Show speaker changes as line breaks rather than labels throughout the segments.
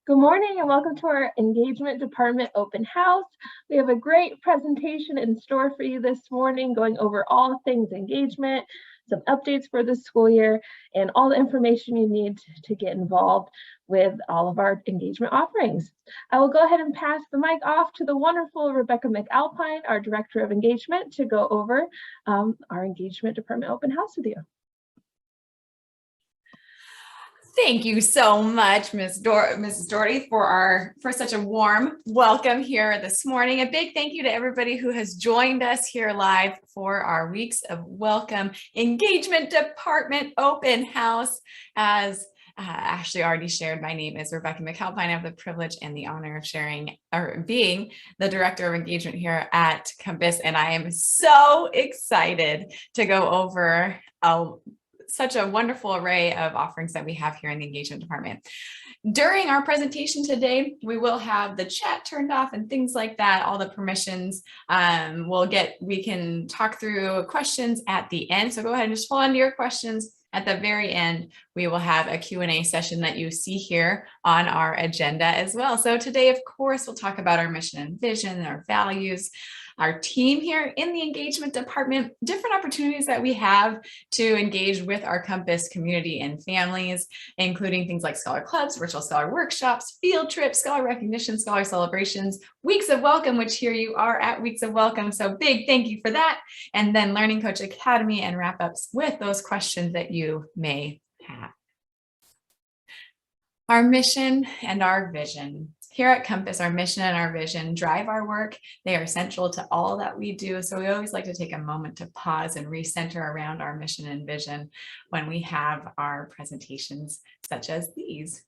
Good morning and welcome to our Engagement Department Open House. We have a great presentation in store for you this morning, going over all things engagement, some updates for the school year, and all the information you need to get involved with all of our engagement offerings. I will go ahead and pass the mic off to the wonderful Rebecca McAlpine, our Director of Engagement, to go over our Engagement Department Open House with you.
Thank you so much, Mrs. Doherty, for such a warm welcome here this morning. A big thank you to everybody who has joined us here live for our Weeks of Welcome Engagement Department Open House. As Ashley already shared, my name is Rebecca McAlpine. I have the privilege and the honor of being the Director of Engagement here at Compass, and I am so excited to go over such a wonderful array of offerings that we have here in the Engagement Department. During our presentation today, we will have the chat turned off and things like that, all the permissions. We can talk through questions at the end. So go ahead and just hold on to your questions. At the very end, we will have a Q&A session that you see here on our agenda as well. So today, of course, we'll talk about our mission and vision, our values, our team here in the Engagement Department, different opportunities that we have to engage with our Compass community and families, including things like Scholar Clubs, virtual Scholar Workshops, field trips, Scholar Recognition, Scholar Celebrations, Weeks of Welcome, which here you are at Weeks of Welcome. So big thank you for that. And then Learning Coach Academy and wrap-ups with those questions that you may have. Our mission and our vision. Here at Compass, our mission and our vision drive our work. They are central to all that we do. So we always like to take a moment to pause and recenter around our mission and vision when we have our presentations such as these.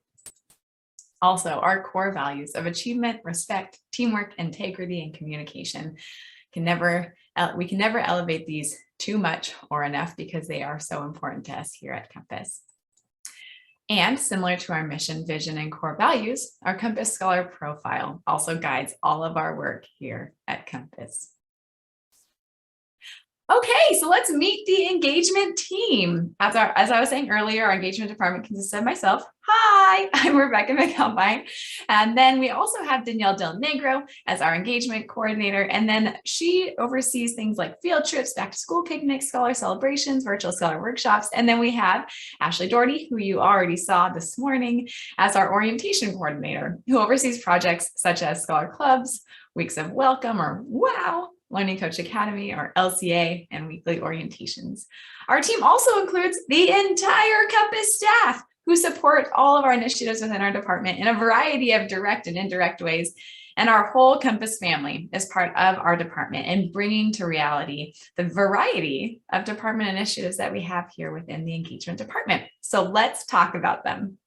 Also, our core values of achievement, respect, teamwork, integrity, and communication. We can never elevate these too much or enough because they are so important to us here at Compass. And similar to our mission, vision, and core values, our Compass Scholar Profile also guides all of our work here at Compass. Okay, so let's meet the engagement team. As I was saying earlier, our engagement department consists of myself. Hi, I'm Rebecca McAlpine. And then we also have Danielle Del Negro as our engagement coordinator. And then she oversees things like field trips, back to school picnics, scholar celebrations, virtual scholar workshops. And then we have Ashley Doherty, who you already saw this morning, as our orientation coordinator, who oversees projects such as Scholar Clubs, Weeks of Welcome, or WOW, Learning Coach Academy, or LCA, and weekly orientations. Our team also includes the entire Compass staff who support all of our initiatives within our department in a variety of direct and indirect ways. And our whole Compass family is part of our department and bringing to reality the variety of department initiatives that we have here within the Engagement Department. So let's talk about them.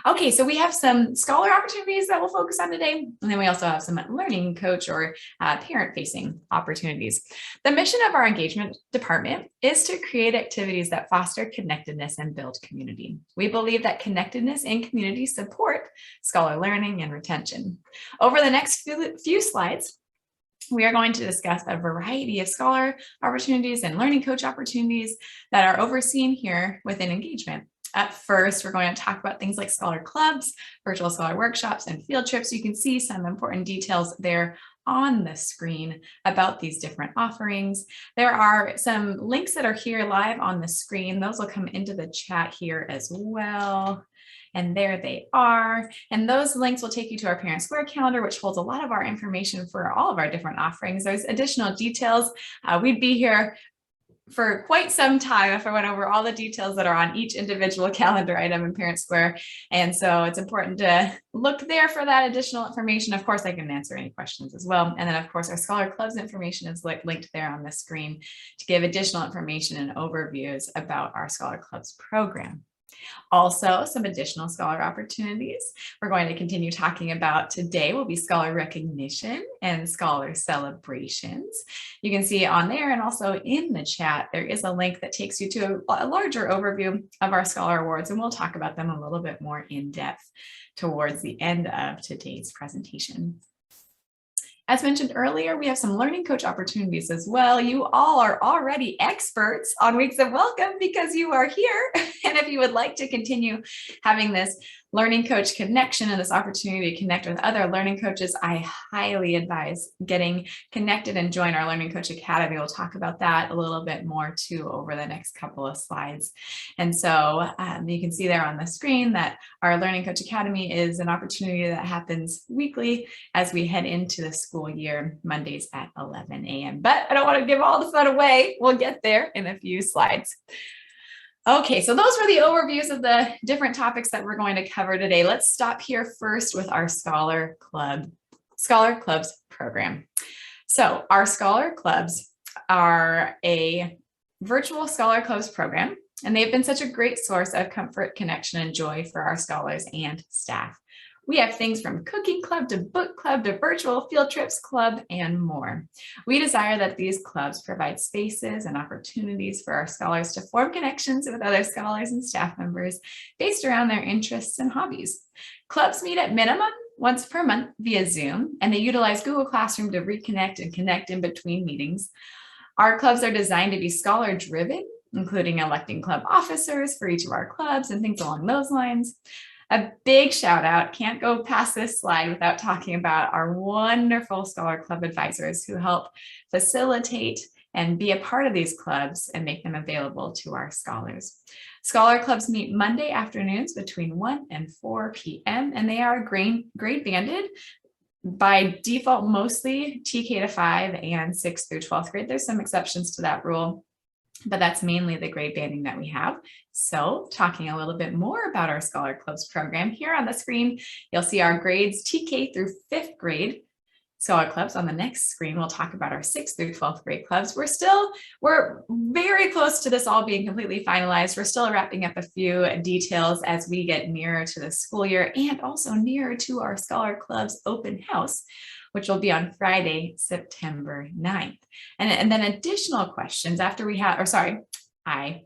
Okay, so we have some scholar opportunities that we'll focus on today, and then we also have some learning coach or parent-facing opportunities. The mission of our engagement department is to create activities that foster connectedness and build community. We believe that connectedness and community support scholar learning and retention. Over the next few slides, we are going to discuss a variety of scholar opportunities and learning coach opportunities that are overseen here within engagement. At first, we're going to talk about things like Scholar Clubs, virtual Scholar Workshops, and field trips. You can see some important details there on the screen about these different offerings. There are some links that are here live on the screen. Those will come into the chat here as well. And there they are. And those links will take you to our Parent Square calendar, which holds a lot of our information for all of our different offerings. There's additional details. We'd be here for quite some time if I went over all the details that are on each individual calendar item in Parent Square. And so it's important to look there for that additional information. Of course, I can answer any questions as well. And then of course, our Scholar Clubs information is linked there on the screen to give additional information and overviews about our Scholar Clubs program. Also, some additional scholar opportunities we're going to continue talking about today will be scholar recognition and scholar celebrations. You can see on there and also in the chat, there is a link that takes you to a larger overview of our scholar awards, and we'll talk about them a little bit more in depth towards the end of today's presentation. As mentioned earlier, we have some learning coach opportunities as well. You all are already experts on Weeks of Welcome because you are here. And if you would like to continue having this learning coach connection and this opportunity to connect with other learning coaches, I highly advise getting connected and join our Learning Coach Academy. We'll talk about that a little bit more too over the next couple of slides. And so you can see there on the screen that our Learning Coach Academy is an opportunity that happens weekly as we head into the school year, Mondays at 11 a.m. But I don't want to give all the fun away. We'll get there in a few slides. Okay, so those were the overviews of the different topics that we're going to cover today. Let's stop here first with our Scholar Clubs program. So our Scholar Clubs are a virtual Scholar Clubs program, and they've been such a great source of comfort, connection, and joy for our scholars and staff. We have things from cooking club to book club to virtual field trips club and more. We desire that these clubs provide spaces and opportunities for our scholars to form connections with other scholars and staff members based around their interests and hobbies. Clubs meet at minimum once per month via Zoom, and they utilize Google Classroom to reconnect and connect in between meetings. Our clubs are designed to be scholar-driven, including electing club officers for each of our clubs and things along those lines. A big shout out, can't go past this slide without talking about our wonderful Scholar Club advisors who help facilitate and be a part of these clubs and make them available to our scholars. Scholar Clubs meet Monday afternoons between 1 and 4 p.m. and they are grade banded. By default, mostly TK to 5 and 6th through 12th grade. There's some exceptions to that rule, but that's mainly the grade banding that we have. So talking a little bit more about our Scholar Clubs program, here on the screen, you'll see our grades TK through 5th grade Scholar Clubs. On the next screen, we'll talk about our 6th through 12th grade clubs. We're very close to this all being completely finalized. We're still wrapping up a few details as we get nearer to the school year and also nearer to our Scholar Clubs open house, which will be on Friday, September 9th. And then additional questions after we have, or sorry, I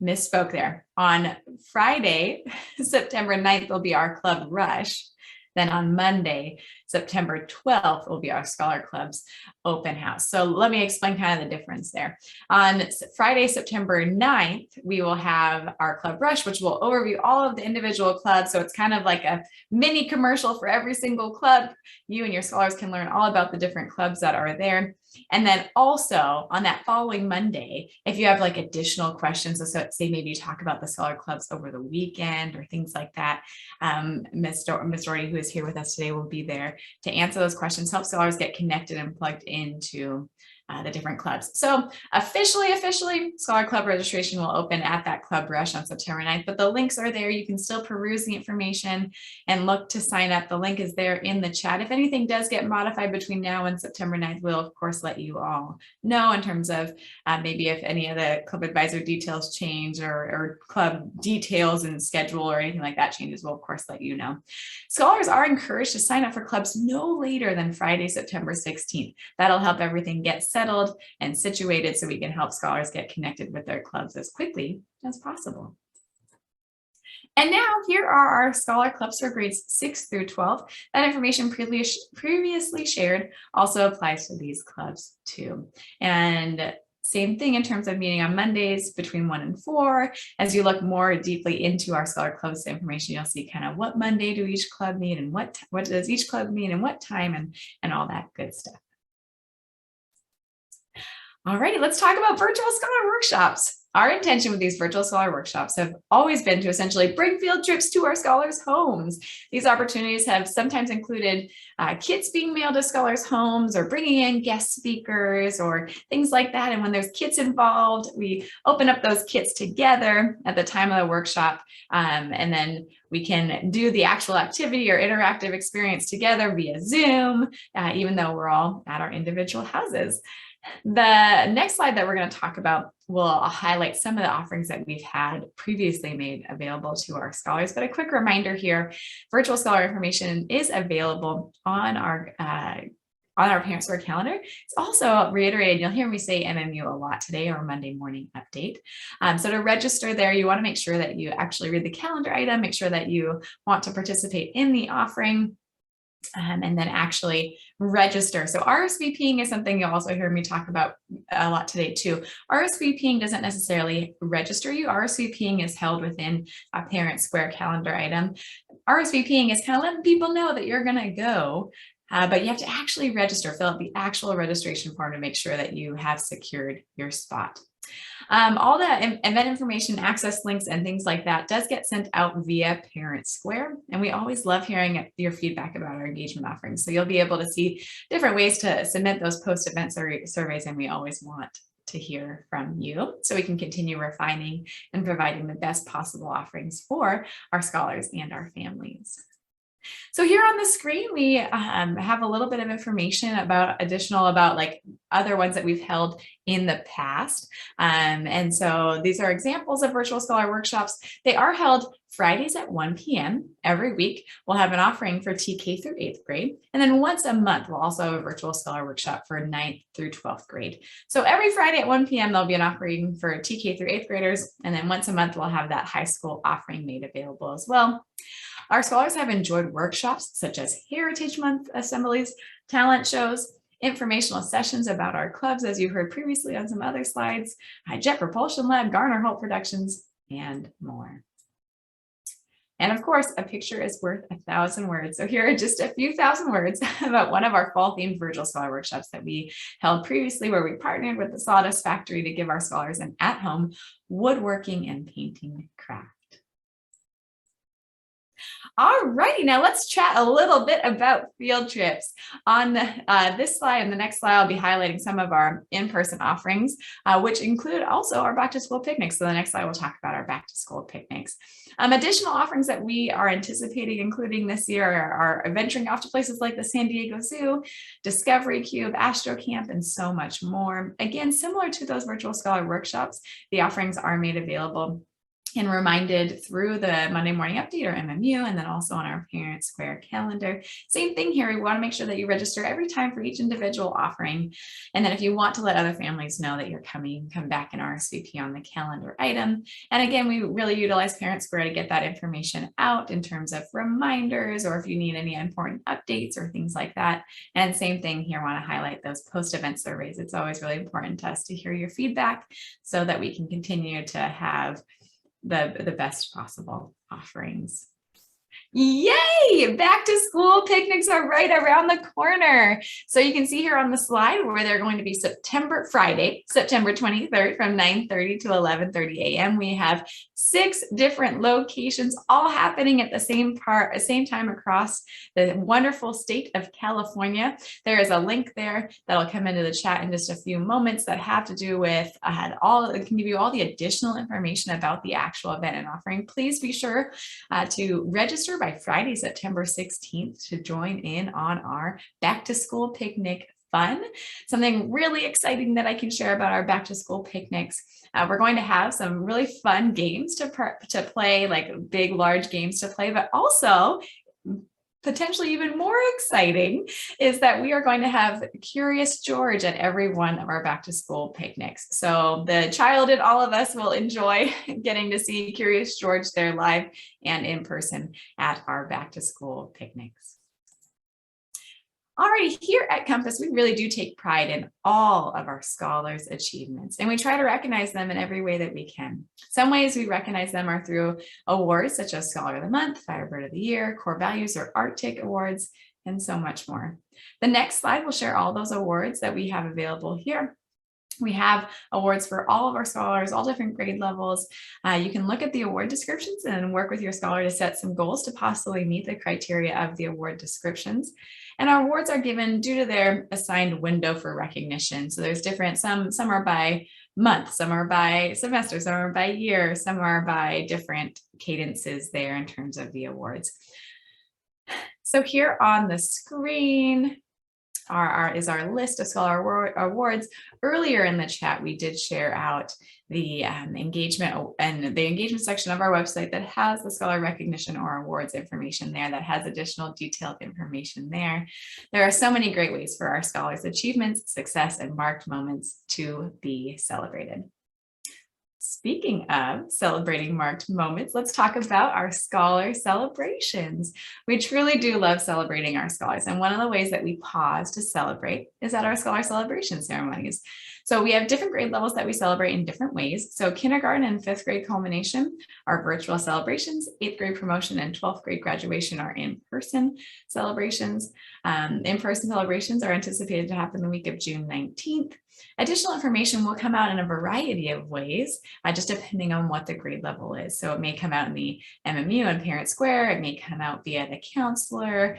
misspoke there. On Friday, September 9th will be our Club Rush. Then on Monday, September 12th will be our Scholar Clubs open house. So let me explain kind of the difference there. On Friday, September 9th, we will have our Club Rush, which will overview all of the individual clubs. So it's kind of like a mini commercial for every single club. You and your scholars can learn all about the different clubs that are there. And then also on that following Monday, if you have like additional questions, so say maybe you talk about the Scholar Clubs over the weekend or things like that, Ms. Doherty, who is here with us today, will be there to answer those questions, help scholars get connected and plugged into the different clubs. So officially, Scholar Club registration will open at that Club Rush on September 9th, but the links are there. You can still peruse the information and look to sign up. The link is there in the chat. If anything does get modified between now and September 9th, we'll of course let you all know in terms of maybe if any of the club advisor details change or club details and schedule or anything like that changes, we'll of course let you know. Scholars are encouraged to sign up for clubs no later than Friday, September 16th. That'll help everything get settled and situated so we can help scholars get connected with their clubs as quickly as possible. And now here are our Scholar Clubs for grades 6 through 12. That information previously shared also applies to these clubs too. And same thing in terms of meeting on Mondays between 1 and 4. As you look more deeply into our Scholar Clubs information, you'll see kind of what Monday do each club meet and what does each club meet and what time and all that good stuff. All righty, let's talk about virtual scholar workshops. Our intention with these virtual scholar workshops have always been to essentially bring field trips to our scholars' homes. These opportunities have sometimes included kits being mailed to scholars' homes or bringing in guest speakers or things like that. And when there's kits involved, we open up those kits together at the time of the workshop. And then we can do the actual activity or interactive experience together via Zoom, even though we're all at our individual houses. The next slide that we're going to talk about will highlight some of the offerings that we've had previously made available to our scholars. But a quick reminder here, virtual scholar information is available on our Parent Store calendar. It's also reiterated, you'll hear me say MMU a lot today, or Monday morning update. So to register there, you want to make sure that you actually read the calendar item, make sure that you want to participate in the offering. and then actually register. So RSVPing is something you'll also hear me talk about a lot today too. RSVPing doesn't necessarily register you. RSVPing is held within a Parent Square calendar item. RSVPing is kind of letting people know that you're going to go, but you have to actually register, fill out the actual registration form to make sure that you have secured your spot. All the event information, access links, and things like that does get sent out via Parent Square. And we always love hearing your feedback about our engagement offerings. So you'll be able to see different ways to submit those post-event surveys, and we always want to hear from you so we can continue refining and providing the best possible offerings for our scholars and our families. So here on the screen, we have a little bit of information about like other ones that we've held in the past. And so these are examples of virtual scholar workshops. They are held Fridays at 1 p.m. every week. We'll have an offering for TK through 8th grade. And then once a month, we'll also have a virtual scholar workshop for 9th through 12th grade. So every Friday at 1 p.m., there'll be an offering for TK through 8th graders. And then once a month, we'll have that high school offering made available as well. Our scholars have enjoyed workshops such as Heritage Month assemblies, talent shows, informational sessions about our clubs, as you heard previously on some other slides, Jet Propulsion Lab, Garner Holt Productions, and more. And of course, a picture is worth 1,000 words. So here are just a few thousand words about one of our fall-themed virtual scholar workshops that we held previously, where we partnered with the Sawdust Factory to give our scholars an at-home woodworking and painting craft. All righty, now let's chat a little bit about field trips. On this slide and the next slide, I'll be highlighting some of our in-person offerings, which include also our back-to-school picnics. So the next slide, we'll talk about our back-to-school picnics. Additional offerings that we are anticipating including this year are venturing off to places like the San Diego Zoo, Discovery Cube, Astro Camp, and so much more. Again, similar to those virtual scholar workshops, the offerings are made available and reminded through the Monday Morning Update or MMU, and then also on our Parent Square calendar. Same thing here, we want to make sure that you register every time for each individual offering. And then if you want to let other families know that you're coming, come back and RSVP on the calendar item. And again, we really utilize Parent Square to get that information out in terms of reminders, or if you need any important updates or things like that. And same thing here, want to highlight those post-event surveys. It's always really important to us to hear your feedback so that we can continue to have the best possible offerings. Yay! Back to school picnics are right around the corner. So you can see here on the slide where they're going to be Friday, September 23rd from 9:30 to 11:30 a.m. We have 6 different locations all happening at the same time across the wonderful state of California. There is a link there that'll come into the chat in just a few moments that have to do with it can give you all the additional information about the actual event and offering. Please be sure to register by Friday, September 16th to join in on our back to school picnic fun. Something really exciting that I can share about our back to school picnics. We're going to have some really fun games to play, like big, large games to play, but also potentially even more exciting is that we are going to have Curious George at every one of our back to school picnics. So the child in all of us will enjoy getting to see Curious George there live and in person at our back to school picnics. Alrighty, here at Compass, we really do take pride in all of our scholars' achievements, and we try to recognize them in every way that we can. Some ways we recognize them are through awards such as Scholar of the Month, Firebird of the Year, Core Values or Arctic Awards, and so much more. The next slide will share all those awards that we have available here. We have awards for all of our scholars, all different grade levels. You can look at the award descriptions and work with your scholar to set some goals to possibly meet the criteria of the award descriptions. And our awards are given due to their assigned window for recognition. So there's different, some are by month, some are by semester, some are by year, some are by different cadences there in terms of the awards. So here on the screen, is our list of scholar awards. Earlier in the chat, we did share out the engagement and the engagement section of our website that has the scholar recognition or awards information there, that has additional detailed information there. There are so many great ways for our scholars' achievements, success, and marked moments to be celebrated. speaking of celebrating marked moments, let's talk about our scholar celebrations. We truly do love celebrating our scholars. And one of the ways that we pause to celebrate is at our scholar celebration ceremonies. So we have different grade levels that we celebrate in different ways. So kindergarten and 5th grade culmination are virtual celebrations, 8th grade promotion and 12th grade graduation are in-person celebrations. In-person celebrations are anticipated to happen the week of June 19th. Additional information will come out in a variety of ways, just depending on what the grade level is. So it may come out in the MMU and Parent Square, it may come out via the counselor,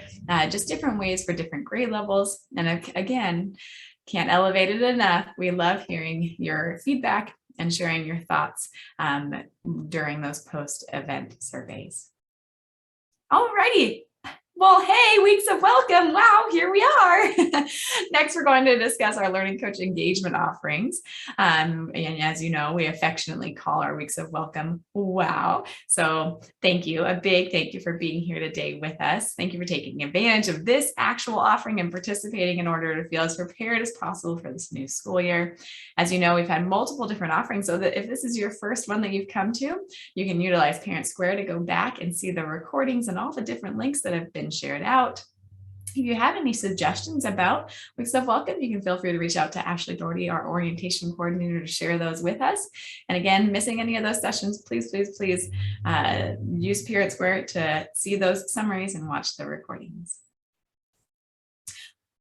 just different ways for different grade levels. And again, can't elevate it enough. We love hearing your feedback and sharing your thoughts during those post-event surveys. All righty. Well, hey, weeks of welcome. Wow, here we are. Next, we're going to discuss our Learning Coach engagement offerings. And as you know, we affectionately call our weeks of welcome wow. So thank you. A big thank you for being here today with us. Thank you for taking advantage of this actual offering and participating in order to feel as prepared as possible for this new school year. As you know, we've had multiple different offerings, so that if this is your first one that you've come to, you can utilize Parent Square to go back and see the recordings and all the different links that have been shared out. If you have any suggestions about weeks of welcome, you can feel free to reach out to Ashley Doherty, our orientation coordinator, to share those with us. And again, missing any of those sessions, please use Parent Square to see those summaries and watch the recordings.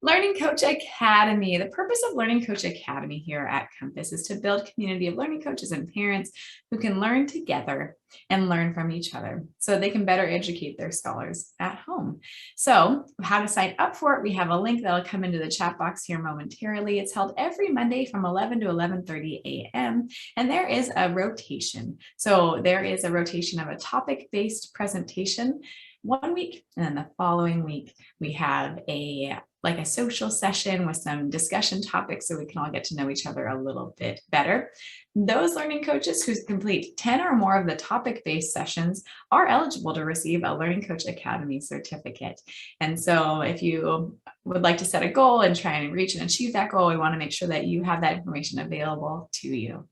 Learning Coach Academy. The purpose of Learning Coach Academy here at Compass is to build a community of learning coaches and parents who can learn together and learn from each other so they can better educate their scholars at home. So how to sign up for it, we have a link that'll come into the chat box here momentarily. It's held every Monday from 11 to 11:30 a.m. and there is a rotation. So there is a rotation of a topic-based presentation one week, and then the following week we have a social session with some discussion topics so we can all get to know each other a little bit better. Those learning coaches who complete 10 or more of the topic-based sessions are eligible to receive a Learning Coach Academy certificate. And so if you would like to set a goal and try and reach and achieve that goal, we want to make sure that you have that information available to you.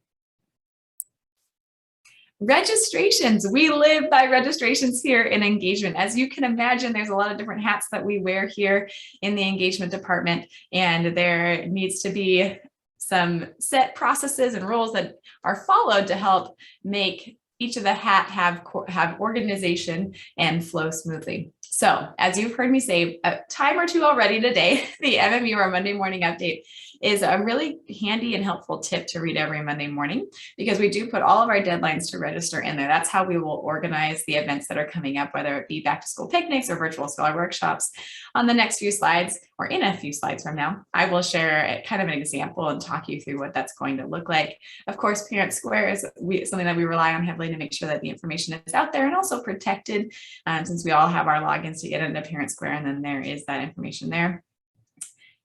Registrations. We live by registrations here in engagement. As you can imagine, there's a lot of different hats that we wear here in the engagement department, and there needs to be some set processes and rules that are followed to help make each of the hat have organization and flow smoothly. So as you've heard me say a time or two already today, the MMU, our Monday morning update, is a really handy and helpful tip to read every Monday morning, because we do put all of our deadlines to register in there. That's how we will organize the events that are coming up, whether it be back to school picnics or virtual scholar workshops. On the next few slides, or in a few slides from now, I will share kind of an example and talk you through what that's going to look like. Of course, Parent Square is something that we rely on heavily to make sure that the information is out there and also protected, since we all have our logins to get into Parent Square, and then there is that information there.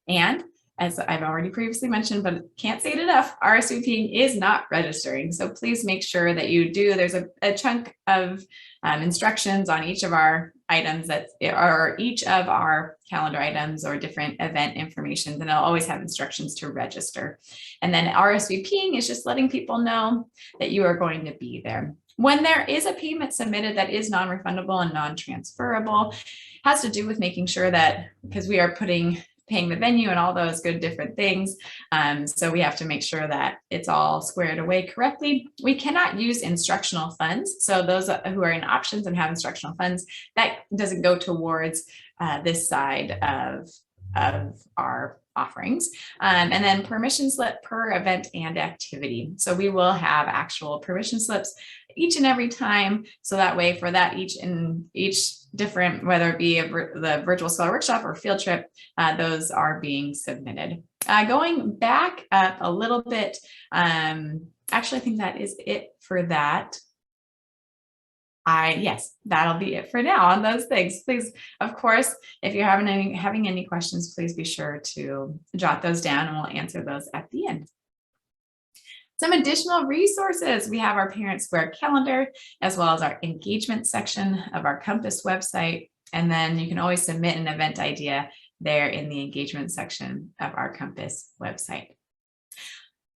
And as I've already previously mentioned, but can't say it enough, RSVPing is not registering. So please make sure that you do. There's a chunk of instructions on each of our items that are each of our calendar items or different event information, and I'll always have instructions to register. And then RSVPing is just letting people know that you are going to be there. When there is a payment submitted that is non-refundable and non-transferable, has to do with making sure that, because we are paying the venue and all those good different things. So we have to make sure that it's all squared away correctly. We cannot use instructional funds. So those who are in options and have instructional funds, that doesn't go towards this side of our offerings. And then permission slip per event and activity. So we will have actual permission slips each and every time. So that way for that each different, whether it be the virtual scholar workshop or field trip, those are being submitted. Going back up a little bit, actually I think that is it for that. Yes, that'll be it for now on those things. Please, of course, if you're having any questions, please be sure to jot those down and we'll answer those at the end. Some additional resources. We have our Parent Square calendar, as well as our engagement section of our Compass website. And then you can always submit an event idea there in the engagement section of our Compass website.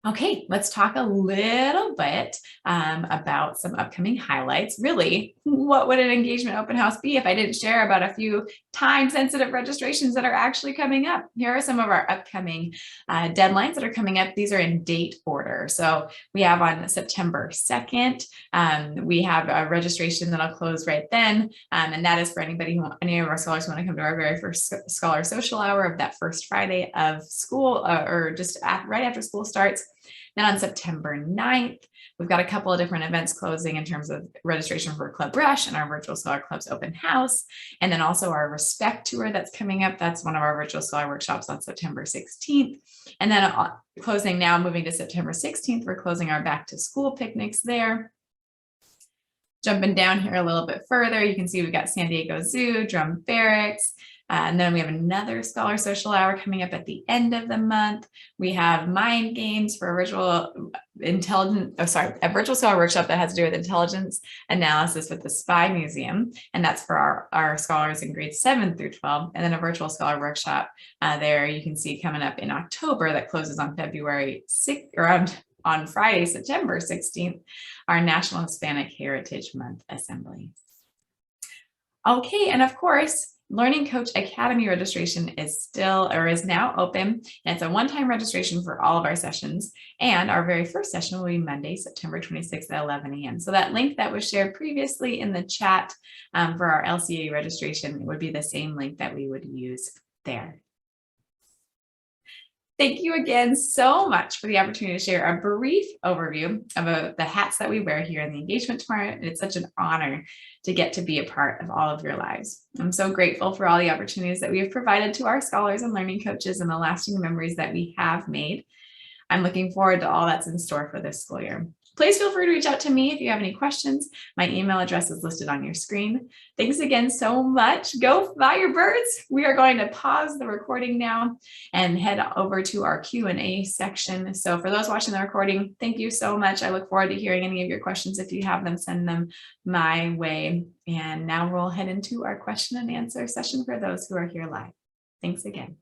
Okay, let's talk a little bit about some upcoming highlights. Really, what would an engagement open house be if I didn't share about a few time-sensitive registrations that are actually coming up? Here are some of our upcoming deadlines that are coming up. These are in date order. So we have on September 2nd, we have a registration that'll close right then. And that is for anybody any of our scholars who want to come to our very first Scholar Social Hour of that first Friday of school or just right after school starts. Then on September 9th, we've got a couple of different events closing in terms of registration for Club Rush and our Virtual Scholar Club's open house. And then also our Respect Tour that's coming up. That's one of our Virtual Scholar workshops on September 16th. And then closing now, moving to September 16th, we're closing our back to school picnics there. Jumping down here a little bit further, you can see we've got San Diego Zoo, Drum Barracks, and then we have another Scholar Social Hour coming up at the end of the month. We have mind games for a virtual a virtual scholar workshop that has to do with intelligence analysis with the Spy Museum. And that's for our scholars in grades 7 through 12. And then a virtual scholar workshop there you can see coming up in October that closes on February 6th or on Friday, September 16th, our National Hispanic Heritage Month Assembly. Okay, and of course, Learning Coach Academy registration is now open, and it's a one-time registration for all of our sessions. And our very first session will be Monday, September 26th at 11 a.m. So that link that was shared previously in the chat for our LCA registration would be the same link that we would use there. Thank you again so much for the opportunity to share a brief overview of the hats that we wear here in the engagement department. It's such an honor to get to be a part of all of your lives. I'm so grateful for all the opportunities that we have provided to our scholars and learning coaches and the lasting memories that we have made. I'm looking forward to all that's in store for this school year. Please feel free to reach out to me if you have any questions. My email address is listed on your screen. Thanks again so much. Go fly your birds. We are going to pause the recording now and head over to our Q&A section. So for those watching the recording, thank you so much. I look forward to hearing any of your questions. If you have them, send them my way. And now we'll head into our question and answer session for those who are here live. Thanks again.